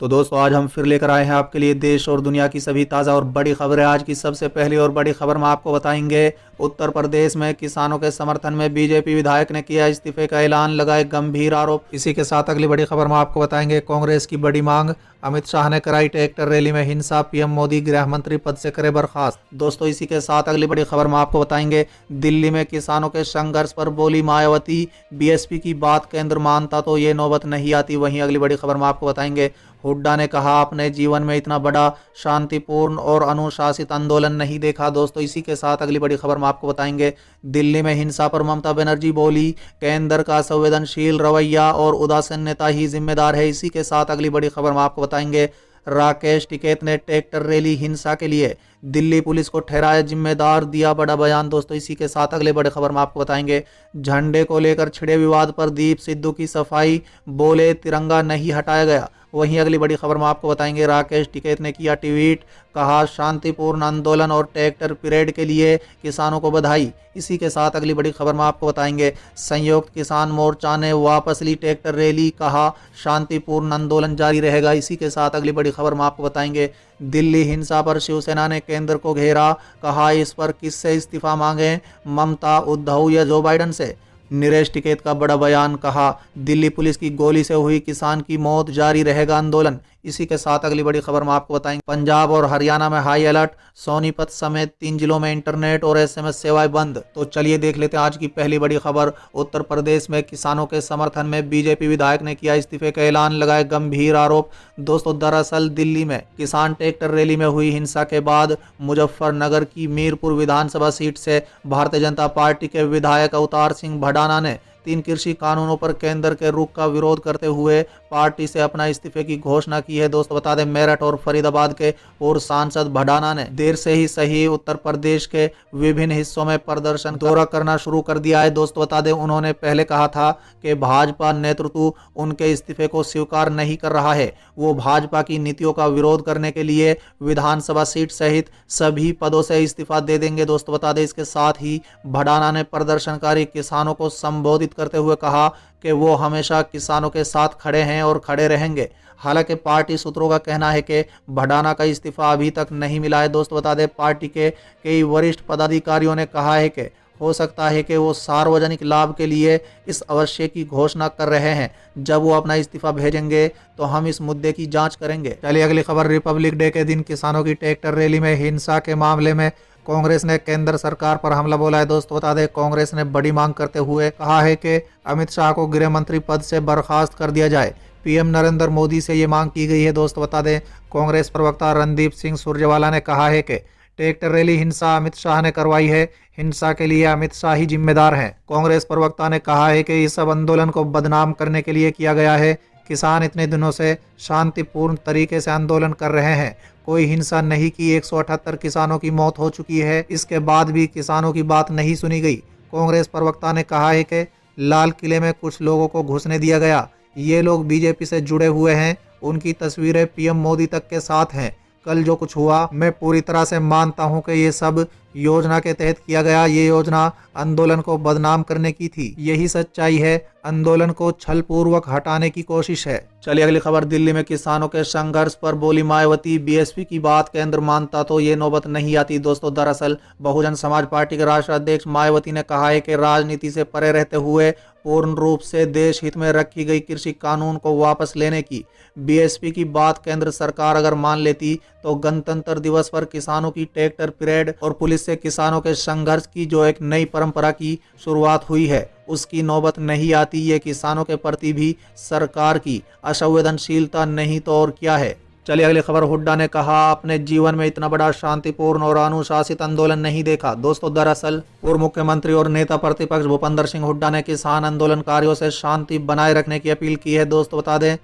तो दोस्तों आज हम फिर लेकर आए हैं आपके लिए देश और दुनिया की सभी ताज़ा और बड़ी खबरें। आज की सबसे पहली और बड़ी खबर में आपको बताएंगे, उत्तर प्रदेश में किसानों के समर्थन में बीजेपी विधायक ने किया इस्तीफे का ऐलान, लगाए गंभीर आरोप। इसी के साथ अगली बड़ी खबर में आपको बताएंगे, कांग्रेस की बड़ी मांग, अमित शाह ने कराई ट्रैक्टर रैली में हिंसा, पीएम मोदी गृह मंत्री पद से करे बर्खास्त। दोस्तों इसी के साथ अगली बड़ी खबर में आपको बताएंगे, दिल्ली में किसानों के संघर्ष पर बोली मायावती, बीएसपी की बात केंद्र मानता तो ये नौबत नहीं आती। वहीं अगली बड़ी खबर में आपको बताएंगे, हुड्डा ने कहा अपने जीवन में इतना बड़ा शांतिपूर्ण और अनुशासित आंदोलन नहीं देखा। दोस्तों इसी के साथ अगली बड़ी खबर में आपको बताएंगे, दिल्ली में हिंसा पर ममता बनर्जी बोली, केंद्र का संवेदनशील रवैया और उदासीनता ही जिम्मेदार है। इसी के साथ अगली बड़ी खबर में आपको बताएंगे, राकेश टिकैत ने ट्रैक्टर रैली हिंसा के लिए दिल्ली पुलिस को ठहराया जिम्मेदार, दिया बड़ा बयान। दोस्तों इसी के साथ अगले बड़े खबर में आपको बताएंगे, झंडे को लेकर छिड़े विवाद पर दीप सिद्धू की सफाई, बोले तिरंगा नहीं हटाया गया। वहीं अगली बड़ी खबर में आपको बताएंगे, राकेश टिकैत ने किया ट्वीट, कहा शांतिपूर्ण आंदोलन और ट्रैक्टर परेड के लिए किसानों को बधाई। इसी के साथ अगली बड़ी खबर में आपको बताएंगे, संयुक्त किसान मोर्चा ने वापस ली ट्रैक्टर रैली, कहा शांतिपूर्ण आंदोलन जारी रहेगा। इसी के साथ अगली बड़ी खबर में आपको बताएंगे, दिल्ली हिंसा पर शिवसेना ने केंद्र को घेरा, कहा इस पर किससे इस्तीफा मांगे, ममता, उद्धव या जो बाइडन से। नीरज टिकैत का बड़ा बयान, कहा दिल्ली पुलिस की गोली से हुई किसान की मौत, जारी रहेगा आंदोलन। इसी के साथ अगली बड़ी खबर में आपको बताएंगे, पंजाब और हरियाणा में हाई अलर्ट, सोनीपत समेत 3 जिलों में इंटरनेट और एसएमएस सेवाएं बंद। तो चलिए देख लेते हैं आज की पहली बड़ी खबर। उत्तर प्रदेश में किसानों के समर्थन में बीजेपी विधायक ने किया इस्तीफे का ऐलान, लगाए गंभीर आरोप। दोस्तों दरअसल दिल्ली में किसान ट्रैक्टर रैली में हुई हिंसा के बाद मुजफ्फरनगर की मीरपुर विधानसभा सीट से भारतीय जनता पार्टी के विधायक अवतार सिंह भडाना ने 3 कृषि कानूनों पर केंद्र के रुख का विरोध करते हुए पार्टी से अपना इस्तीफे की घोषणा की है। दोस्तों बता दें, मेरठ और फरीदाबाद के पूर्व सांसद भडाना ने देर से ही सही उत्तर प्रदेश के विभिन्न हिस्सों में प्रदर्शन दौरा करना शुरू कर दिया है। दोस्तों बता दें, उन्होंने पहले कहा था कि भाजपा नेतृत्व उनके इस्तीफे को स्वीकार नहीं कर रहा है, वो भाजपा की नीतियों का विरोध करने के लिए विधानसभा सीट सहित सभी पदों से इस्तीफा दे देंगे। दोस्तों बता दें, इसके साथ ही भडाना ने प्रदर्शनकारी किसानों को संबोधित करते हुए कहा कि वो हमेशा किसानों के साथ खड़े हैं और खड़े रहेंगे। हालांकि पार्टी सूत्रों का कहना है कि भडाना का इस्तीफा अभी तक नहीं मिला है। दोस्तों बता दें, पार्टी के कई वरिष्ठ पदाधिकारियों ने कहा है कि हो सकता है कि वो सार्वजनिक लाभ के लिए इस अवश्य की घोषणा कर रहे हैं। जब वो अपना इस्तीफा भेजेंगे तो हम इस मुद्दे की जांच करेंगे। चलिए अगली खबर, रिपब्लिक डे के दिन किसानों की ट्रैक्टर रैली में हिंसा के मामले में कांग्रेस ने केंद्र सरकार पर हमला बोला है। दोस्तों बता दें, कांग्रेस ने बड़ी मांग करते हुए कहा है कि अमित शाह को गृह मंत्री पद से बर्खास्त कर दिया जाए। पीएम नरेंद्र मोदी से ये मांग की गई है। दोस्तों बता दें, कांग्रेस प्रवक्ता रणदीप सिंह सुरजेवाला ने कहा है कि ट्रैक्टर रैली हिंसा अमित शाह ने करवाई है, हिंसा के लिए अमित शाह ही जिम्मेदार हैं। कांग्रेस प्रवक्ता ने कहा है कि इस सब आंदोलन को बदनाम करने के लिए किया गया है। किसान इतने दिनों से शांतिपूर्ण तरीके से आंदोलन कर रहे हैं, कोई हिंसा नहीं की। 178 किसानों की मौत हो चुकी है, इसके बाद भी किसानों की बात नहीं सुनी गई। कांग्रेस प्रवक्ता ने कहा है कि लाल किले में कुछ लोगों को घुसने दिया गया, ये लोग बीजेपी से जुड़े हुए हैं, उनकी तस्वीरें पीएम मोदी तक के साथ हैं। कल जो कुछ हुआ मैं पूरी तरह से मानता हूं कि ये सब योजना के तहत किया गया। ये योजना आंदोलन को बदनाम करने की थी, यही सच्चाई है। आंदोलन को छलपूर्वक हटाने की कोशिश है। चलिए अगली खबर, दिल्ली में किसानों के संघर्ष पर बोली मायावती, बीएसपी की बात केंद्र मानता तो ये नौबत नहीं आती। दोस्तों दरअसल बहुजन समाज पार्टी के राष्ट्रीय अध्यक्ष मायावती ने कहा है कि राजनीति से परे रहते हुए पूर्ण रूप से देश हित में रखी गई कृषि कानून को वापस लेने की बीएसपी की बात केंद्र सरकार अगर मान लेती तो गणतंत्र दिवस पर किसानों की ट्रैक्टर परेड और पुलिस से किसानों के संघर्ष की जो एक नई परंपरा की शुरुआत हुई है उसकी नौबत नहीं आती। ये किसानों के प्रति भी सरकार की असंवेदनशीलता नहीं तो और क्या है। चलिए अगली खबर, हुड्डा ने कहा अपने जीवन में इतना बड़ा शांतिपूर्ण और अनुशासित आंदोलन नहीं देखा। दोस्तों दरअसल पूर्व मुख्यमंत्री और नेता प्रतिपक्ष भूपेंद्र सिंह हुड्डा ने किसान आंदोलनकारियों से शांति बनाए रखने की अपील की है। दोस्तों बता दें,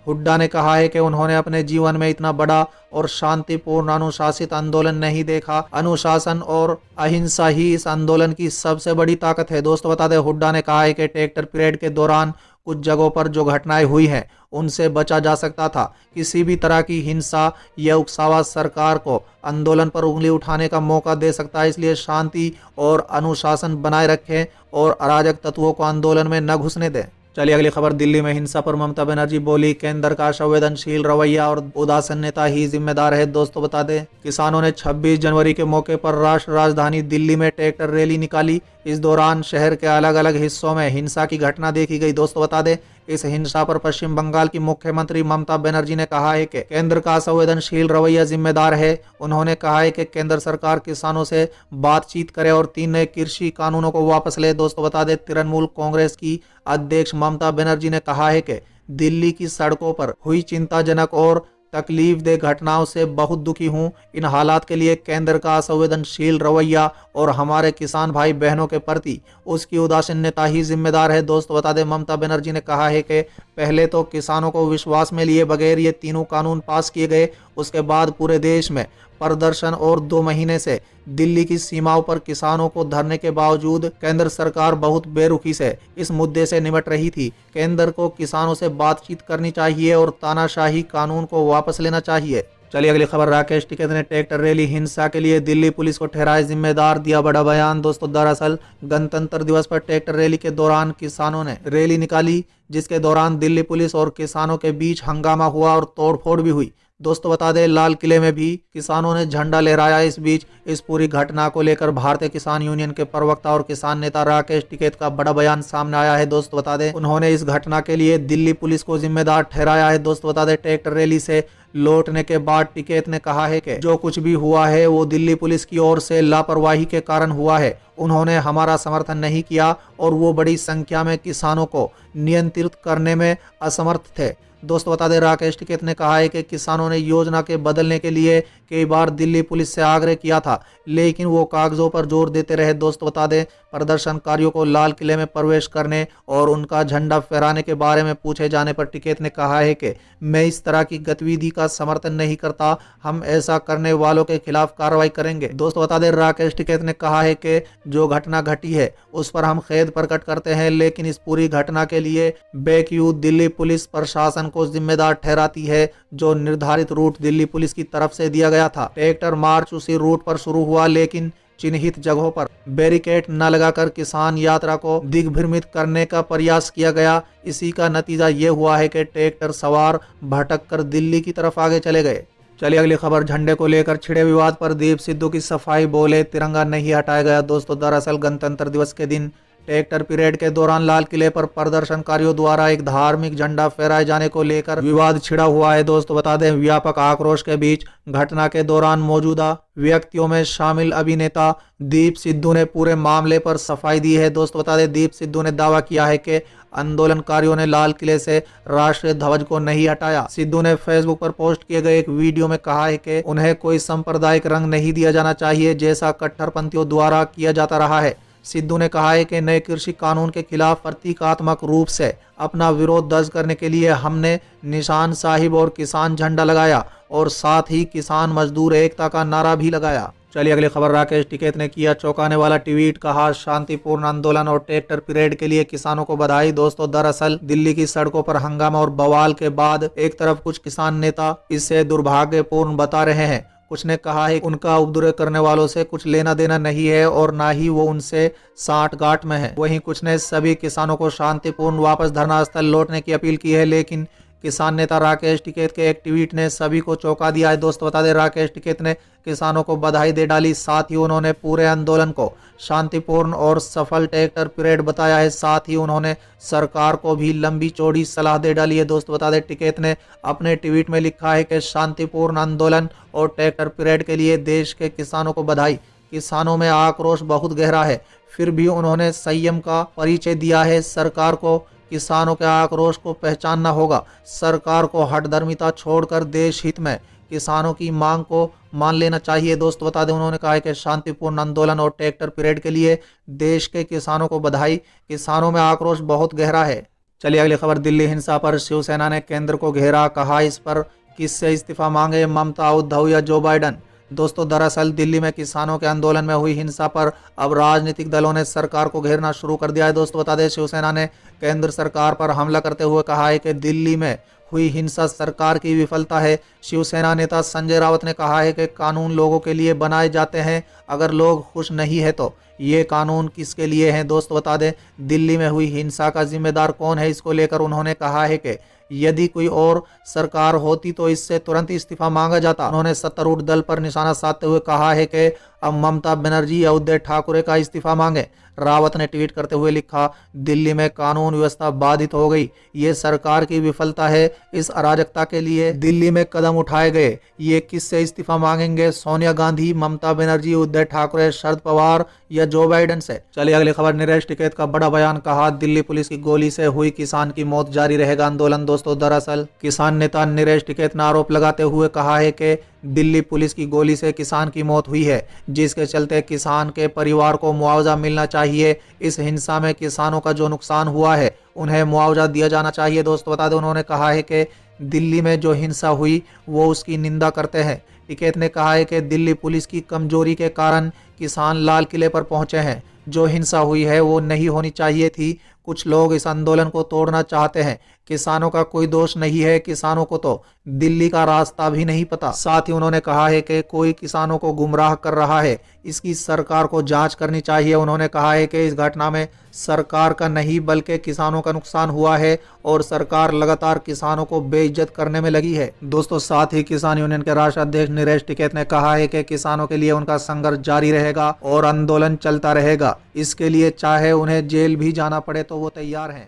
हुड्डा ने कहा है कि उन्होंने अपने जीवन में इतना बड़ा और शांतिपूर्ण अनुशासित आंदोलन नहीं देखा। अनुशासन और अहिंसा ही इस आंदोलन की सबसे बड़ी ताकत है। दोस्तों बता दें, हुड्डा ने कहा है कि ट्रैक्टर परेड के दौरान कुछ जगहों पर जो घटनाएं हुई हैं उनसे बचा जा सकता था। किसी भी तरह की हिंसा या उकसावा सरकार को आंदोलन पर उंगली उठाने का मौका दे सकता है, इसलिए शांति और अनुशासन बनाए रखें और अराजक तत्वों को आंदोलन में न घुसने दें। चलिए अगली खबर, दिल्ली में हिंसा पर ममता बनर्जी बोली, केंद्र का संवेदनशील रवैया और उदासीनता ही जिम्मेदार है। दोस्तों बता दें, किसानों ने 26 जनवरी के मौके पर राष्ट्र राजधानी दिल्ली में ट्रैक्टर रैली निकाली। इस दौरान शहर के अलग अलग हिस्सों में हिंसा की घटना देखी गई। दोस्तों बता दें, इस हिंसा पर पश्चिम बंगाल की मुख्यमंत्री ममता बनर्जी ने कहा है कि केंद्र का संवेदनशील रवैया जिम्मेदार है। उन्होंने कहा है कि केंद्र सरकार किसानों से बातचीत करे और 3 नए कृषि कानूनों को वापस ले। दोस्तों बता दें, तृणमूल कांग्रेस की अध्यक्ष ममता बनर्जी ने कहा है कि दिल्ली की सड़कों पर हुई चिंताजनक और तकलीफदेह घटनाओं से बहुत दुखी हूं। इन हालात के लिए केंद्र का संवेदनशील रवैया और हमारे किसान भाई बहनों के प्रति उसकी उदासीनता ही जिम्मेदार है। दोस्तों बता दें, ममता बनर्जी ने कहा है कि पहले तो किसानों को विश्वास में लिए बगैर ये तीनों कानून पास किए गए। उसके बाद पूरे देश में प्रदर्शन और 2 महीने से दिल्ली की सीमाओं पर किसानों को धरने के बावजूद केंद्र सरकार बहुत बेरुखी से इस मुद्दे से निपट रही थी। केंद्र को किसानों से बातचीत करनी चाहिए और तानाशाही कानून को वापस लेना चाहिए। चलिए अगली खबर, राकेश टिकैत ने ट्रैक्टर रैली हिंसा के लिए दिल्ली पुलिस को ठहराया जिम्मेदार, दिया बड़ा बयान। दोस्तों दरअसल गणतंत्र दिवस पर ट्रैक्टर रैली के दौरान किसानों ने रैली निकाली, जिसके दौरान दिल्ली पुलिस और किसानों के बीच हंगामा हुआ और तोड़फोड़ भी हुई। दोस्तों बता दें, लाल किले में भी किसानों ने झंडा लहराया। इस बीच इस पूरी घटना को लेकर भारतीय किसान यूनियन के प्रवक्ता और किसान नेता राकेश टिकैत का बड़ा बयान सामने आया है। दोस्तों बता दें, उन्होंने इस घटना के लिए दिल्ली पुलिस को जिम्मेदार ठहराया है। दोस्तों बता दें, ट्रैक्टर रैली से लौटने के बाद टिकैत ने कहा है कि जो कुछ भी हुआ है वो दिल्ली पुलिस की ओर से लापरवाही के कारण हुआ है। उन्होंने हमारा समर्थन नहीं किया और वो बड़ी संख्या में किसानों को नियंत्रित करने में असमर्थ थे। दोस्तों बता दें, राकेश टिकैत ने कहा है कि किसानों ने योजना के बदलने के लिए कई बार दिल्ली पुलिस से आग्रह किया था, लेकिन वो कागजों पर जोर देते रहे। दोस्तों बता दें, प्रदर्शनकारियों को लाल किले में प्रवेश करने और उनका झंडा फहराने के बारे में पूछे जाने पर टिकैत ने कहा है कि मैं इस तरह की गतिविधि का समर्थन नहीं करता, हम ऐसा करने वालों के खिलाफ कार्रवाई करेंगे। दोस्तों बता दें, राकेश टिकैत ने कहा है कि जो घटना घटी है उस पर हम खेद प्रकट करते हैं, लेकिन इस पूरी घटना के लिए बेक्यू दिल्ली पुलिस प्रशासन को जिम्मेदार ठहराती है। जो निर्धारित रूट दिल्ली पुलिस की तरफ से दिया गया था, ट्रैक्टर मार्च उसी रूट पर शुरू हुआ, लेकिन चिन्हित जगहों पर बैरिकेड न लगाकर किसान यात्रा को दिग्भ्रमित करने का प्रयास किया गया। इसी का नतीजा ये हुआ है कि ट्रैक्टर सवार भटक कर दिल्ली की तरफ आगे चले गए। चलिए अगली खबर, झंडे को लेकर छिड़े विवाद पर दीप सिद्धू की सफाई, बोले तिरंगा नहीं हटाया गया। दोस्तों दरअसल गणतंत्र दिवस के दिन ट्रैक्टर परेड के दौरान लाल किले पर प्रदर्शनकारियों द्वारा एक धार्मिक झंडा फहराए जाने को लेकर विवाद छिड़ा हुआ है। दोस्तों बता दें, व्यापक आक्रोश के बीच घटना के दौरान मौजूदा व्यक्तियों में शामिल अभिनेता दीप सिद्धू ने पूरे मामले पर सफाई दी है। दोस्तों बता दें, दीप सिद्धू ने दावा किया है कि आंदोलनकारियों ने लाल किले से राष्ट्रीय ध्वज को नहीं हटाया। सिद्धू ने फेसबुक पर पोस्ट किए गए एक वीडियो में कहा है कि उन्हें कोई सांप्रदायिक रंग नहीं दिया जाना चाहिए, जैसा कट्टरपंथियों द्वारा किया जाता रहा है। सिद्धू ने कहा है कि नए कृषि कानून के खिलाफ प्रतीकात्मक रूप से अपना विरोध दर्ज करने के लिए हमने निशान साहिब और किसान झंडा लगाया और साथ ही किसान मजदूर एकता का नारा भी लगाया। चलिए अगली खबर, राकेश टिकैत ने किया चौंकाने वाला ट्वीट, कहा शांतिपूर्ण आंदोलन और ट्रैक्टर परेड के लिए किसानों को बधाई। दोस्तों दरअसल दिल्ली की सड़कों पर हंगामा और बवाल के बाद एक तरफ कुछ किसान नेता इसे दुर्भाग्यपूर्ण बता रहे हैं, कुछ ने कहा है उनका उपद्रव करने वालों से कुछ लेना देना नहीं है और ना ही वो उनसे साठगांठ में है। वहीं कुछ ने सभी किसानों को शांतिपूर्ण वापस धरना स्थल लौटने की अपील की है, लेकिन किसान नेता राकेश टिकैत के एक ट्वीट ने सभी को चौंका दिया है। दोस्तों बता दें, राकेश टिकैत ने किसानों को बधाई दे डाली, साथ ही उन्होंने पूरे आंदोलन को शांतिपूर्ण और सफल ट्रैक्टर परेड बताया है। साथ ही उन्होंने सरकार को भी लंबी चौड़ी सलाह दे डाली है। दोस्तों बता दें, टिकैत ने अपने ट्वीट में लिखा है कि शांतिपूर्ण आंदोलन और ट्रैक्टर परेड के लिए देश के किसानों को बधाई। किसानों में आक्रोश बहुत गहरा है, फिर भी उन्होंने संयम का परिचय दिया है। सरकार को किसानों के आक्रोश को पहचानना होगा। सरकार को हठधर्मिता छोड़कर देश हित में किसानों की मांग को मान लेना चाहिए। दोस्तों बता दें, उन्होंने कहा है कि शांतिपूर्ण आंदोलन और ट्रैक्टर परेड के लिए देश के किसानों को बधाई। किसानों में आक्रोश बहुत गहरा है। चलिए अगली खबर, दिल्ली हिंसा पर शिवसेना ने केंद्र को घेरा, कहा इस पर किससे इस्तीफा मांगे, ममता, उद्धव या जो बाइडन। दोस्तों दरअसल दिल्ली में किसानों के आंदोलन में हुई हिंसा पर अब राजनीतिक दलों ने सरकार को घेरना शुरू कर दिया है। दोस्तों बता दें, शिवसेना ने केंद्र सरकार पर हमला करते हुए कहा है कि दिल्ली में हुई हिंसा सरकार की विफलता है। शिवसेना नेता संजय राउत ने कहा है कि कानून लोगों के लिए बनाए जाते हैं, अगर लोग खुश नहीं है तो ये कानून किसके लिए हैं। दोस्तों बता दें, दिल्ली में हुई हिंसा का जिम्मेदार कौन है, इसको लेकर उन्होंने कहा है कि यदि कोई और सरकार होती तो इससे तुरंत इस्तीफा मांगा जाता। उन्होंने सत्तारूढ़ दल पर निशाना साधते हुए कहा है कि अब ममता बनर्जी या उद्धव ठाकरे का इस्तीफा मांगे। रावत ने ट्वीट करते हुए लिखा, दिल्ली में कानून व्यवस्था बाधित हो गई, ये सरकार की विफलता है। इस अराजकता के लिए दिल्ली में कदम उठाए गए, ये किससे इस्तीफा मांगेंगे? सोनिया गांधी, ममता बनर्जी, उद्धव ठाकरे, शरद पवार या जो बाइडेन से? चलिए अगली खबर। नीरज टिकैत का बड़ा बयान, कहा दिल्ली पुलिस की गोली से हुई किसान की मौत, जारी रहेगा आंदोलन। दोस्तों दरअसल किसान नेता नीरज टिकैत ने आरोप लगाते हुए कहा है कि दिल्ली पुलिस की गोली से किसान की मौत हुई है, जिसके चलते किसान के परिवार को मुआवजा मिलना चाहिए। इस हिंसा में किसानों का जो नुकसान हुआ है उन्हें मुआवजा दिया जाना चाहिए। दोस्तों बता दें, उन्होंने कहा है कि दिल्ली में जो हिंसा हुई वो उसकी निंदा करते हैं। टिकैत ने कहा है कि दिल्ली पुलिस की कमजोरी के कारण किसान लाल किले पर पहुंचे हैं। जो हिंसा हुई है वो नहीं होनी चाहिए थी। कुछ लोग इस आंदोलन को तोड़ना चाहते हैं। किसानों का कोई दोष नहीं है, किसानों को तो दिल्ली का रास्ता भी नहीं पता। साथ ही उन्होंने कहा है कि कोई किसानों को गुमराह कर रहा है, इसकी सरकार को जांच करनी चाहिए। उन्होंने कहा है कि इस घटना में सरकार का नहीं बल्कि किसानों का नुकसान हुआ है और सरकार लगातार किसानों को बेइज्जत करने में लगी है। दोस्तों साथ ही किसान यूनियन के राष्ट्रीय अध्यक्ष नीरज टिकैत ने कहा है कि किसानों के लिए उनका संघर्ष जारी रहेगा और आंदोलन चलता रहेगा। इसके लिए चाहे उन्हें जेल भी जाना पड़े तो वो तैयार हैं।